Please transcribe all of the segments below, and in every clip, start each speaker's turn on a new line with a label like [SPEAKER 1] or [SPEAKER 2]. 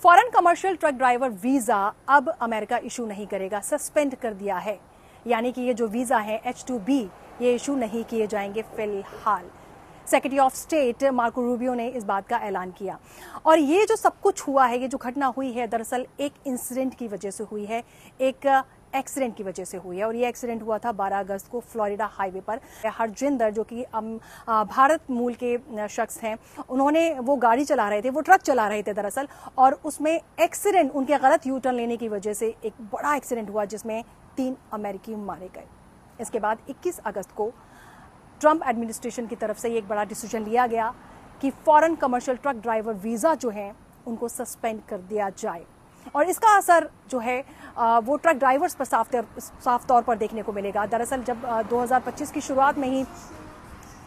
[SPEAKER 1] Foreign commercial truck driver visa अब America issue नहीं करेगा, सस्पेंड कर दिया है। यानी कि ये जो वीजा है H-2B ये इशू नहीं किए जाएंगे फिलहाल। Secretary of state Marco Rubio ने इस बात का ऐलान किया। और ये जो सब कुछ हुआ है, ये जो घटना हुई है, दरअसल एक इंसिडेंट की वजह से हुई है, एक एक्सीडेंट की वजह से हुई है। और ये एक्सीडेंट हुआ था 12 अगस्त को फ्लोरिडा हाईवे पर। हरजिंदर जो कि भारत मूल के शख्स हैं, उन्होंने वो गाड़ी चला रहे थे, वो ट्रक चला रहे थे दरअसल, और उसमें एक्सीडेंट, उनके गलत यू टर्न लेने की वजह से एक बड़ा एक्सीडेंट हुआ जिसमें 3 अमेरिकी मारे गए। इसके बाद 21 अगस्त को ट्रंप एडमिनिस्ट्रेशन की तरफ से एक बड़ा डिसीजन लिया गया कि foreign commercial truck driver visa जो हैं उनको सस्पेंड कर दिया जाए। और इसका असर जो है वो ट्रक ड्राइवर्स पर साफ तौर पर देखने को मिलेगा। दरअसल जब 2025 की शुरुआत में ही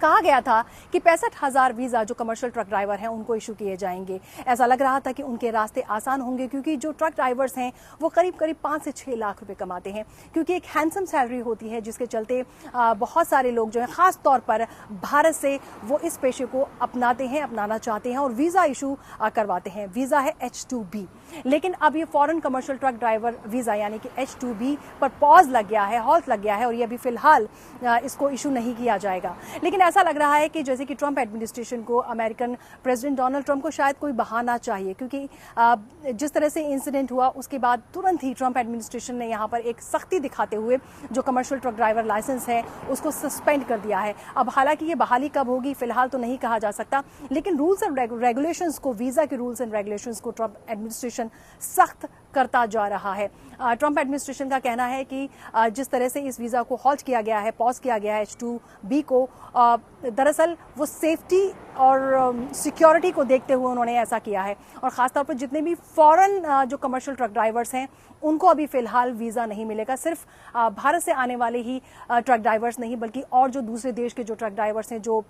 [SPEAKER 1] कहा गया था कि 65,000 वीज़ा जो कमर्शियल ट्रक ड्राइवर हैं उनको इशू किए जाएंगे, ऐसा लग रहा था कि उनके रास्ते आसान होंगे, क्योंकि जो ट्रक ड्राइवर्स हैं वो करीब 5 से 6 लाख रुपए कमाते हैं, क्योंकि एक हैंडसम सैलरी होती है जिसके चलते बहुत सारे लोग जो हैं ख़ास तौर पर भारत से वो इस पेशे को अपनाना चाहते हैं और वीज़ा इशू करवाते हैं। वीज़ा है H-2B, लेकिन अब ये foreign commercial truck driver visa यानी कि H-2B पर पॉज लग गया है, हॉल्ट लग गया है, और ये अभी फिलहाल इसको इशू नहीं किया जाएगा। लेकिन ऐसा लग रहा है कि जैसे कि ट्रंप एडमिनिस्ट्रेशन को, अमेरिकन प्रेसिडेंट डोनाल्ड ट्रंप को शायद कोई बहाना चाहिए, क्योंकि जिस तरह से इंसिडेंट हुआ उसके बाद तुरंत ही ट्रंप एडमिनिस्ट्रेशन ने यहाँ पर एक सख्ती दिखाते हुए जो कमर्शियल ट्रक ड्राइवर लाइसेंस है उसको सस्पेंड कर दिया है। अब हालांकि ये बहाली कब होगी फिलहाल तो नहीं कहा जा सकता, लेकिन रूल्स एंड रेगुलेशंस को, वीज़ा के रूल्स एंड रेगुलेशंस को ट्रंप एडमिनिस्ट्रेशन सख्त करता जा रहा है। ट्रंप एडमिनिस्ट्रेशन का कहना है कि जिस तरह से इस वीज़ा को हॉल्ट किया गया है, पॉज किया गया है H-2B को, दरअसल वो सेफ्टी और सिक्योरिटी को देखते हुए उन्होंने ऐसा किया है। और ख़ासतौर पर जितने भी फॉरेन जो कमर्शियल ट्रक ड्राइवर्स हैं उनको अभी फ़िलहाल वीज़ा नहीं मिलेगा। सिर्फ भारत से आने वाले ही ट्रक ड्राइवर्स नहीं, बल्कि और जो दूसरे देश के जो ट्रक ड्राइवर्स हैं जो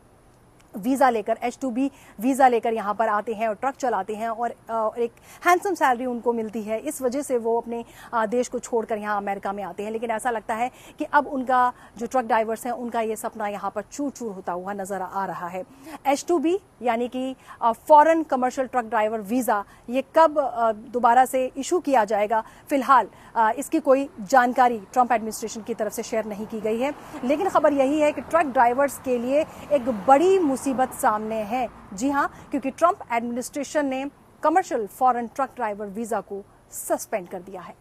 [SPEAKER 1] वीज़ा लेकर, H-2B वीज़ा लेकर यहाँ पर आते हैं और ट्रक चलाते हैं और एक हैंडसम सैलरी उनको मिलती है, इस वजह से वो अपने देश को छोड़कर यहाँ अमेरिका में आते हैं। लेकिन ऐसा लगता है कि अब उनका जो ट्रक ड्राइवर्स हैं उनका ये सपना यहाँ पर चूर चूर होता हुआ नज़र आ रहा है। H-2B यानी कि foreign commercial truck driver visa ये कब दोबारा से इशू किया जाएगा, फिलहाल इसकी कोई जानकारी ट्रंप एडमिनिस्ट्रेशन की तरफ से शेयर नहीं की गई है। लेकिन खबर यही है कि ट्रक ड्राइवर्स के लिए एक बड़ी मुसीबत सामने है। जी हाँ, क्योंकि ट्रंप एडमिनिस्ट्रेशन ने commercial foreign truck driver visa को सस्पेंड कर दिया है।